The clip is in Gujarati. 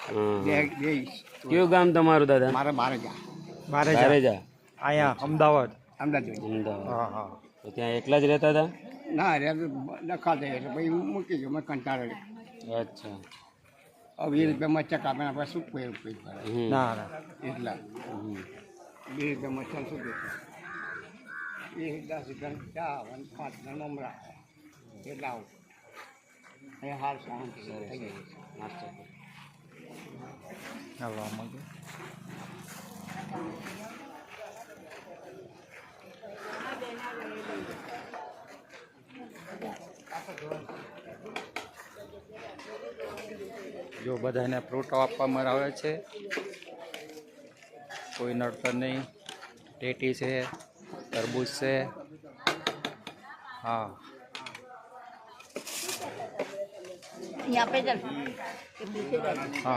કયું ગામ તમારું દાદા? મારા બારેજા બારેજા. અહીંયા અમદાવાદ. અમદાવાદ. હા હા. તો ત્યાં એકલા જ રહેતા હતા? ના રે લખા દે એટલે પછી હું મૂકી ગયો મેં કંટાળે. અચ્છા. હવે 20 રૂપિયામાં ચકા મેં આપણે શું કોઈ રૂપિયા ભરાય ના ના. એટલા 20 રૂપિયામાં ચાલ શું દેશે 10 રૂપિયા ચા અને 5 નમરા એટલા આવું અહીંયા હાલ શાંતિ થઈ ગઈ નાસ્તો. હાલો આમાં કે જો બધાને ફ્રૂટો આપવામાં આવે છે, કોઈ નડતર નહીં. ટેટી છે, તરબૂચ છે. હા यहाँ पे चल હા.